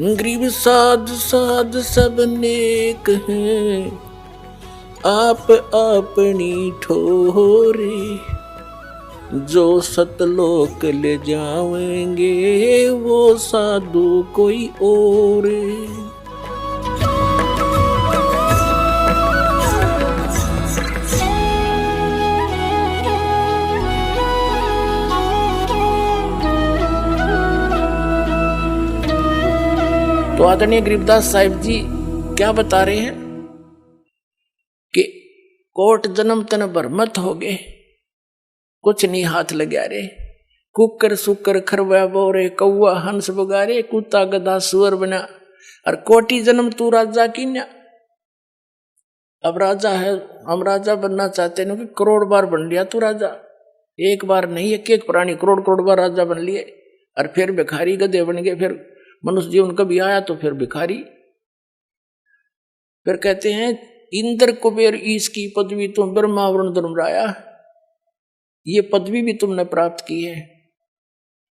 गरीब साध साध सब नेक हैं, आप अपनी ठोरे, जो सतलोक ले जाएंगे वो साधु कोई और। तो आदरणीय गरीबदास साहिब जी क्या बता रहे हैं कि कोट जन्म तन भरमत हो गए, कुछ नहीं हाथ लगा रे, कुकर सुकर खरवा बोरे, कौआ हंस बगारे, कुत्ता गधा सुअर बना, और कोटि जन्म तू राजा की ना। अब राजा है, हम राजा बनना चाहते हैं कि करोड़ बार बन लिया तू राजा, एक बार नहीं, एक प्राणी करोड़ करोड़ बार राजा बन लिए, और फिर भिखारी गधे बन गए, फिर मनुष्य जीवन कभी आया तो फिर भिखारी। फिर कहते हैं इंद्र कुबेर ईश की पदवी तुम ब्रह्मा वरुण धर्मराया, ये पदवी भी तुमने प्राप्त की है,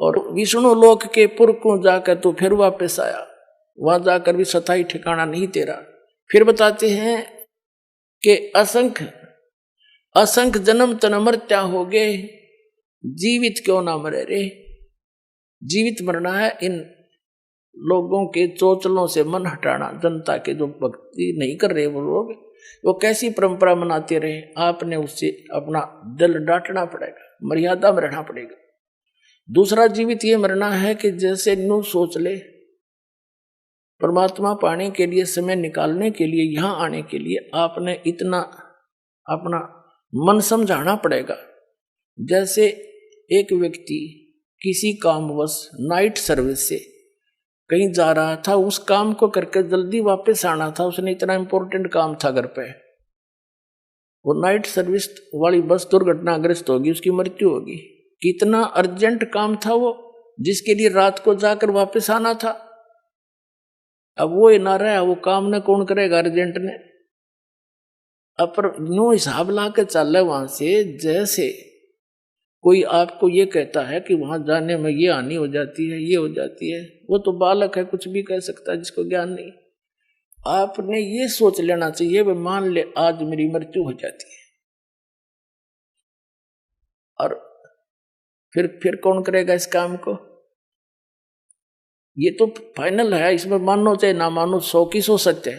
और विष्णु लोक के पुर को जाकर तो फिर वापस आया, वहां जाकर भी सताई ठिकाना नहीं तेरा। फिर बताते हैं कि असंख्य असंख्य जन्म तन मरत्या हो गए, जीवित क्यों ना मरे रे। जीवित मरना है, इन लोगों के चोचलों से मन हटाना, जनता के जो भक्ति नहीं कर रहे वो लोग, वो कैसी परंपरा मनाते रहे, आपने उससे अपना दिल डांटना पड़ेगा, मर्यादा में रहना पड़ेगा। दूसरा जीवित ये मरना है कि जैसे न्यू सोच ले, परमात्मा पाने के लिए, समय निकालने के लिए, यहां आने के लिए आपने इतना अपना मन समझाना पड़ेगा। जैसे एक व्यक्ति किसी कामवश नाइट सर्विस से कहीं जा रहा था, उस काम को करके जल्दी वापस आना था, उसने इतना इंपॉर्टेंट काम था घर पे, वो नाइट सर्विस वाली बस दुर्घटनाग्रस्त होगी, उसकी मृत्यु होगी। कितना अर्जेंट काम था वो, जिसके लिए रात को जाकर वापस आना था। अब वो ना रहा, वो काम ने कौन करेगा, अर्जेंट ने। अब पर नो हिसाब ला के चल रहे वहां से, जैसे कोई आपको ये कहता है कि वहां जाने में ये हानि हो जाती है, ये हो जाती है, वो तो बालक है, कुछ भी कह सकता है, जिसको ज्ञान नहीं। आपने ये सोच लेना चाहिए, वे मान ले आज मेरी मृत्यु हो जाती है, और फिर कौन करेगा इस काम को। ये तो फाइनल है, इसमें मानो चाहे ना मानो, 100 की 100 सत्य है।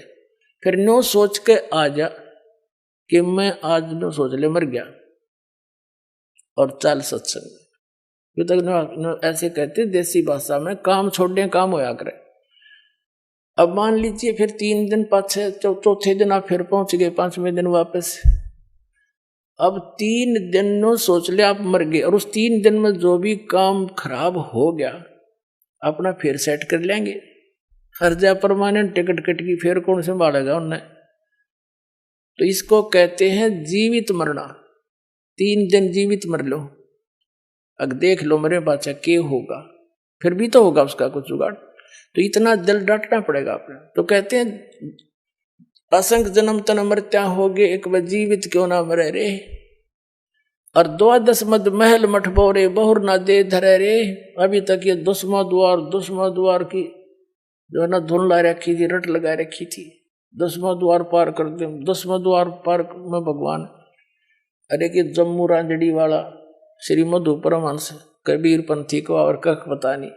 फिर नो सोच के आ जा कि मैं आज नो सोच ले मर गया, और चल सत्संग। ये तक ऐसे कहते देसी भाषा में, काम छोड़ने काम होया करे। अब मान लीजिए फिर 3 दिन पाछे, चौथे दिन आप फिर पहुंच गए, 5वें दिन वापस। अब 3 दिन नो सोच ले आप मर गए, और उस 3 दिन में जो भी काम खराब हो गया अपना फिर सेट कर लेंगे। हर जा परमानेंट टिकट कट की, फिर कौन संभालेगा उन्हें। तो इसको कहते हैं जीवित मरना। 3 दिन जीवित मर लो, अब देख लो मेरे बाचा के होगा, फिर भी तो होगा उसका कुछ जुगाड़। तो इतना दिल डांटना पड़ेगा आपने। तो कहते हैं असंख्य जन्म तन मरत्या हो गए, एक बार जीवित क्यों ना मरे रे, और 12 मद महल मठ बोरे, बहुर ना दे धरे रे। अभी तक ये 10वां द्वार की जो है ना धुन ला रखी थी, रट लगा रखी थी, 10वां द्वार पार कर दे, 10वां द्वार पार में भगवान, अरे कि जम्मू रांझड़ी वाला श्री मधु परमहंस कबीर पंथी को और कख पता नहीं,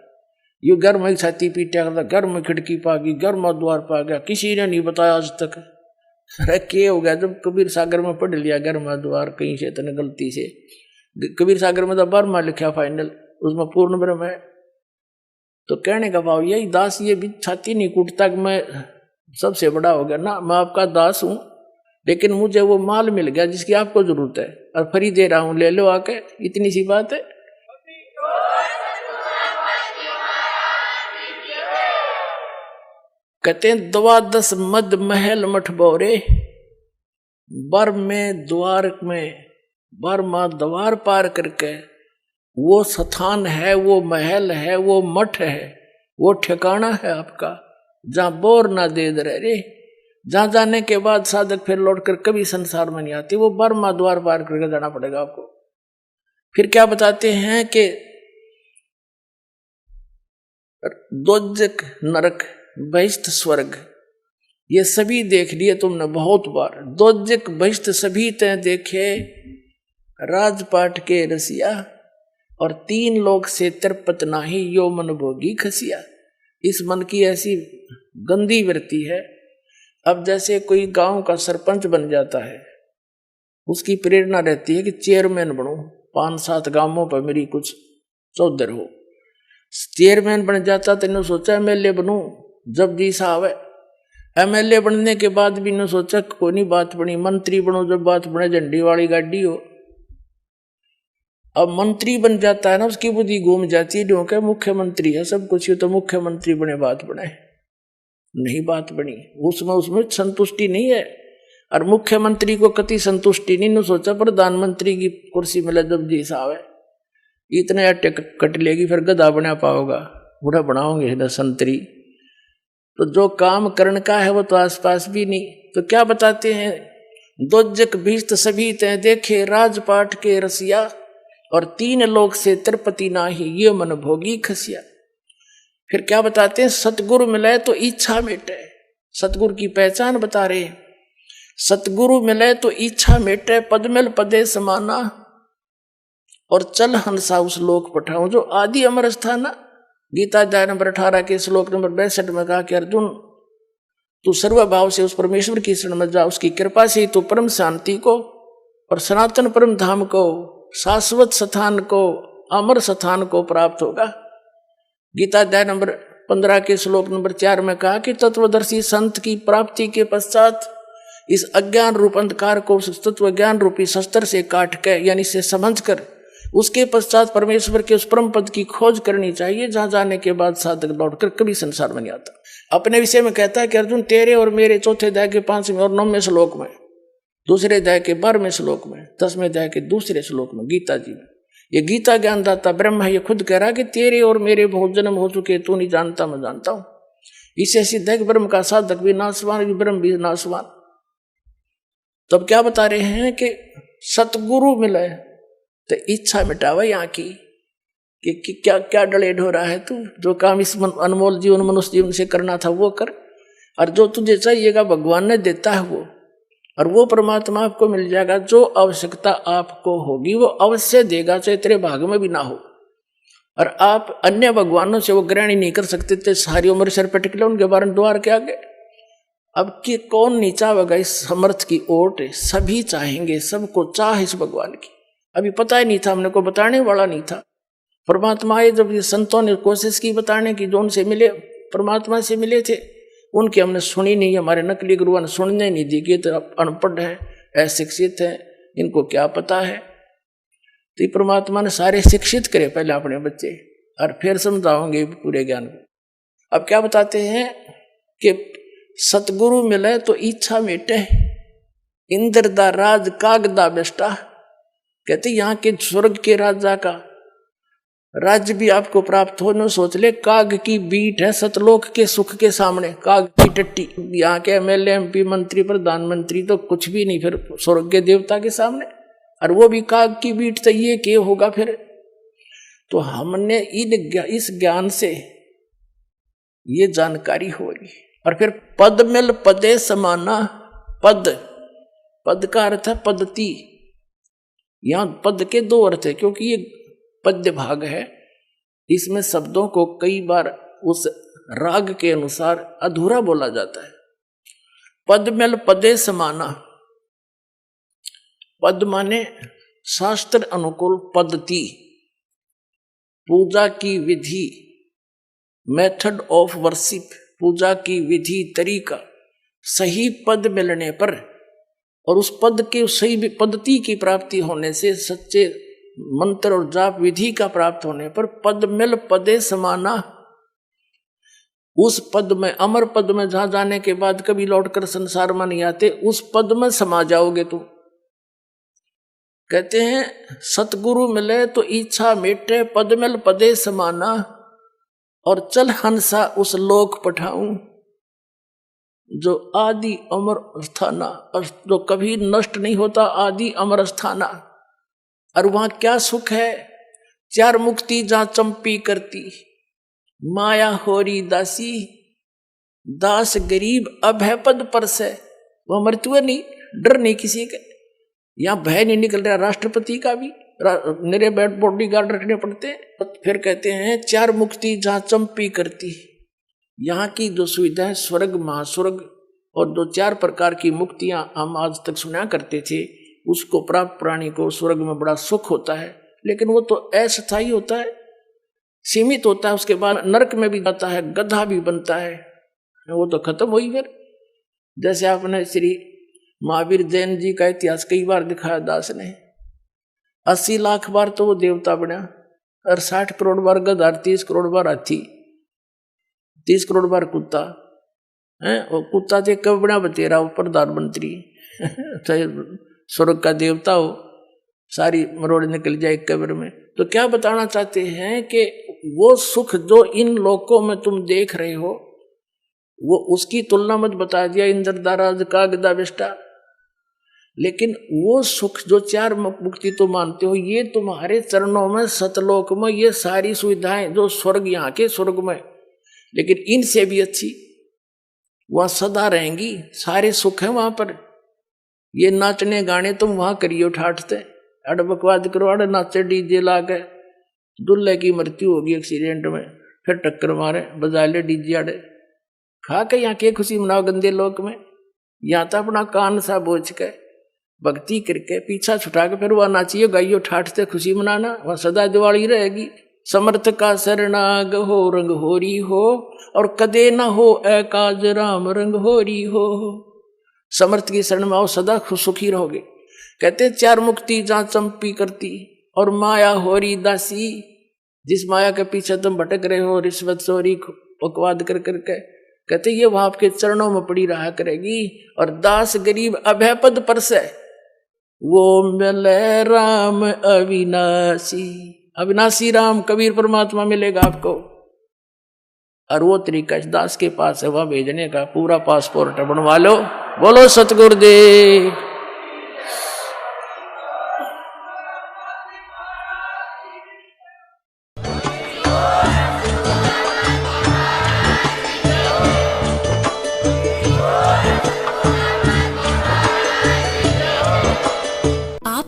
यू घर में छाती पीटा करता, घर में खिड़की पा गई, घर में द्वार पा गया, किसी ने नहीं बताया आज तक। अरे क्या हो गया, जब कबीर सागर में पढ़ लिया घर में द्वार, कहीं से इतने गलती से, कबीर सागर में तो 12वां लिखा फाइनल, उसमें पूर्ण ब्रह्म है। तो कहने का भाव यही, दास ये भी छाती नहीं कूटता कि मैं सबसे बड़ा हो गया ना, मैं आपका दास हूं, लेकिन मुझे वो माल मिल गया जिसकी आपको जरूरत है, और फ्री दे रहा हूं, ले लो आके, इतनी सी बात है। कहते हैं 12 मद महल मठ बोरे, बर में द्वार में, बर मां द्वार पार करके वो स्थान है, वो महल है, वो मठ है, वो ठिकाना है आपका, जहां बोर ना दे रहे रे। जहां जाने के बाद साधक फिर लौटकर कभी संसार में नहीं आती, वो बर्मा द्वार पार करके जाना पड़ेगा आपको। फिर क्या बताते हैं कि दोजक नरक बहिष्ठ स्वर्ग ये सभी देख लिए तुमने बहुत बार। दोजक बहिष्ठ सभी तय देखे राजपाट के रसिया, और 3 लोग से तिरपत नाही यो मन भोगी खसिया। इस मन की ऐसी गंदी वृत्ति है। अब जैसे कोई गांव का सरपंच बन जाता है, उसकी प्रेरणा रहती है कि चेयरमैन बनूं, 5-7 गांवों पर मेरी कुछ चौधर हो। चेयरमैन बन जाता तो इन्हों सोचा एमएलए बनूं जब जी साहब है। एमएलए बनने के बाद भी इन्हों सोचा कोई नहीं बात बनी, मंत्री बनो जब बात बने झंडी वाली गाड़ी हो। अब मंत्री बन जाता है ना, उसकी बुद्धि घूम जाती है, क्योंकि मुख्यमंत्री है सब कुछ, तो मुख्यमंत्री बने बात बने, नहीं बात बनी। उसमें संतुष्टि नहीं है, और मुख्यमंत्री को कति संतुष्टि नहीं। सोचा प्रधानमंत्री की कुर्सी मिले जब जी साहब है, इतने अट्टे कट लेगी फिर गधा बना पाओगा, बूढ़ा बनाओगे ना संतरी। तो जो काम करने का है वो तो आसपास भी नहीं। तो क्या बताते हैं, दोजक भीष्ट सभी तय देखे राजपाट के रसिया, और 3 लोग से तिरपति नाही ये मन भोगी खसिया। फिर क्या बताते हैं, सतगुरु मिले तो इच्छा मिटे। सतगुरु की पहचान बता रहे, सतगुरु मिले तो इच्छा मिटे, पदमिल पदे समाना, और चल हंसा उस लोक पठाऊं जो आदि अमर स्थाना। गीता अध्याय नंबर 18 के श्लोक नंबर 62 में कहा कि अर्जुन तू सर्वभाव से उस परमेश्वर की शरण में जा, उसकी कृपा से तू परम शांति को और सनातन परम धाम को, शाश्वत स्थान को, अमर स्थान को प्राप्त होगा। गीता अध्याय नंबर 15 के श्लोक नंबर 4 में कहा कि तत्वदर्शी संत की प्राप्ति के पश्चात इस अज्ञान रूप अंधकार को तत्व ज्ञान रूपी शस्त्र से काट के, यानी से समझ कर, उसके पश्चात परमेश्वर के उस परम पद की खोज करनी चाहिए, जहां जाने के बाद साधक लौटकर कभी संसार में नहीं आता। अपने विषय में कहता है कि अर्जुन तेरे और मेरे चौथे अध्याय के 5वें और 9वें श्लोक में, दूसरे अध्याय के 12वें श्लोक में, 10वें अध्याय के दूसरे श्लोक में, गीता जी में, ये गीता ज्ञानदाता ब्रह्म है, ये खुद कह रहा कि तेरे और मेरे बहुत जन्म हो चुके, तू नहीं जानता मैं जानता हूं। इसे सिद्ध है कि ब्रह्म का साधक भी नाशवान, ब्रह्म भी नाशवान। तब क्या बता रहे हैं कि सतगुरु मिले तो इच्छा मिटावा यहाँ की कि क्या क्या डले ढो रहा है तू, जो काम इस अनमोल जीवन मनुष्य जीवन से करना था वो कर, और जो तुझे चाहिएगा भगवान ने देता है वो, और वो परमात्मा आपको मिल जाएगा। जो आवश्यकता आपको होगी वो अवश्य देगा, चाहे तेरे भाग में भी ना हो। और आप अन्य भगवानों से वो ग्रहण नहीं कर सकते थे, सारी उम्र सिर पर टिकले उनके बारे में द्वार के आगे। अब कि कौन नहीं चाहेगा इस समर्थ की ओट, सभी चाहेंगे, सबको चाह इस भगवान की। अभी पता ही नहीं था, हमने को बताने वाला नहीं था। परमात्मा आए जब ये संतों ने कोशिश की बताने की, जो उनसे मिले परमात्मा से मिले थे, उनकी हमने सुनी नहीं। हमारे नकली गुरुओं ने सुनने नहीं दी कि तो अनपढ़ हैं, अशिक्षित हैं, इनको क्या पता है। तो परमात्मा ने सारे शिक्षित करे पहले अपने बच्चे, और फिर समझाओगे पूरे ज्ञान को। अब क्या बताते हैं कि सतगुरु मिले तो इच्छा मिटे, इंद्र दा राज काग दा बेष्टा। कहते यहाँ के स्वर्ग के राजा का राज्य भी आपको प्राप्त हो न सोच ले, काग की बीट है सतलोक के सुख के सामने, काग की टट्टी। यहाँ के एमएलए एमपी मंत्री प्रधानमंत्री तो कुछ भी नहीं फिर स्वर्ग के देवता के सामने, और वो भी काग की बीट। तो ये क्या होगा फिर। तो हमने इस ज्ञान से ये जानकारी होगी। और फिर पद मिल पदे समाना, पद का अर्थ है पद्धति। यहां पद के 2 अर्थ है, क्योंकि ये पद्य भाग है, इसमें शब्दों को कई बार उस राग के अनुसार अधूरा बोला जाता है। पद मिल पदे समाना, पद माने शास्त्र अनुकूल पद्धति, पूजा की विधि, मेथड ऑफ वर्शिप, पूजा की विधि तरीका। सही पद मिलने पर और उस पद के सही पद्धति की प्राप्ति होने से, सच्चे मंत्र और जाप विधि का प्राप्त होने पर, पद मिल पदे समाना, उस पद में, अमर पद में, जहां जाने के बाद कभी लौटकर संसार में नहीं आते, उस पद में समा जाओगे तुम। कहते हैं सतगुरु मिले तो इच्छा मिटे, पद मिल पदे समाना, और चल हंसा उस लोक पठाऊं जो आदि अमर स्थाना, और जो कभी नष्ट नहीं होता, आदि अमर स्थाना। और वहां क्या सुख है, 4 मुक्ति जहां चंपी करती, माया होरी दासी, दास गरीब अभय पद पर से। वह मृत्यु नहीं, डर नहीं किसी का, यहाँ भय नहीं निकल रहा राष्ट्रपति का भी, मेरे बैठ बॉडी गार्ड रखने पड़ते हैं। फिर कहते हैं चार मुक्ति जहाँ चंपी करती, यहाँ की जो सुविधा है स्वर्ग महास्वर्ग और दो चार प्रकार की मुक्तियां हम आज तक सुना करते थे, उसको प्राप्त प्राणी को स्वर्ग में बड़ा सुख होता है, लेकिन वो तो अस्थायी होता है, सीमित होता है। उसके बाद नरक में भी जाता है, गधा भी बनता है, वो तो खत्म हुई। फिर जैसे आपने श्री महावीर जैन जी का इतिहास कई बार दिखाया दास ने, 80 लाख बार तो वो देवता बना और 60 करोड़ बार गधा, 30 करोड़ बार हाथी, 30 करोड़ बार कुत्ता है। और कुत्ता थे कब बना बतेरा हो प्रधानमंत्री चाहे स्वर्ग का देवता हो, सारी मरोड़ निकल जाए कब्र में। तो क्या बताना चाहते हैं कि वो सुख जो इन लोकों में तुम देख रहे हो, वो उसकी तुलना मत बता दिया इंद्रदाराज का गदा बेष्टा, लेकिन वो सुख जो चार मुक्ति तो मानते हो, ये तुम्हारे चरणों में सतलोक में ये सारी सुविधाएं जो स्वर्ग यहाँ के स्वर्ग में, लेकिन इनसे भी अच्छी वहां सदा रहेंगी, सारे सुख है वहां पर। ये नाचने गाने तुम वहां करियो ठाटते, अड़ बकवाद करो, अड़ नाचे डीजे ला के, दुल्हे की मृत्यु होगी एक्सीडेंट में, फिर टक्कर मारे बजा ले डीजे अड़े, खा के यहाँ के खुशी मनाओ गंदे लोक में। यहाँ तो अपना कान सा बोझ के भक्ति करके पीछा छुटा के फिर वह नाचियो गाइयो ठाटते खुशी मनाना, वह सदा दिवाली रहेगी। समर्थ का शरणाग हो रंग होरी हो, और कदे ना हो एकाज राम रंग होरी हो। समर्थ की शरण में आओ, सदा सुखी रहोगे। कहते चार मुक्ति जहाँ चंपी करती, और माया होरी दासी, जिस माया के पीछे तुम भटक रहे हो रिश्वत चोरी बकवाद कर करके, कहते ये वहां आपके चरणों में पड़ी रहा करेगी। और दास गरीब अभय पद पर से, वो मिले राम अविनाशी, अविनाशी राम कबीर परमात्मा मिलेगा आपको। और वो तरीका इस दास के पास है, वह भेजने का पूरा पासपोर्ट बनवा लो। बोलो सतगुरुदेव।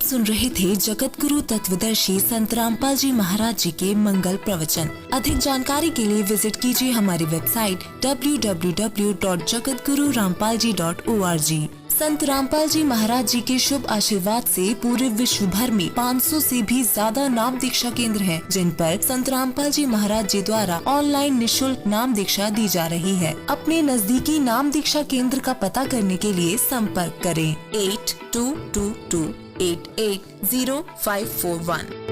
सुन रहे थे जगत गुरु तत्वदर्शी संत रामपाल जी महाराज जी के मंगल प्रवचन। अधिक जानकारी के लिए विजिट कीजिए हमारी वेबसाइट www.jagatgururampalji.org। संत रामपाल जी महाराज जी के शुभ आशीर्वाद से पूरे विश्व भर में 500 से भी ज्यादा नाम दीक्षा केंद्र हैं, जिन पर संत रामपाल जी महाराज जी द्वारा ऑनलाइन निशुल्क नाम दीक्षा दी जा रही है। अपने नजदीकी नाम दीक्षा केंद्र का पता करने के लिए संपर्क करें 8222880541।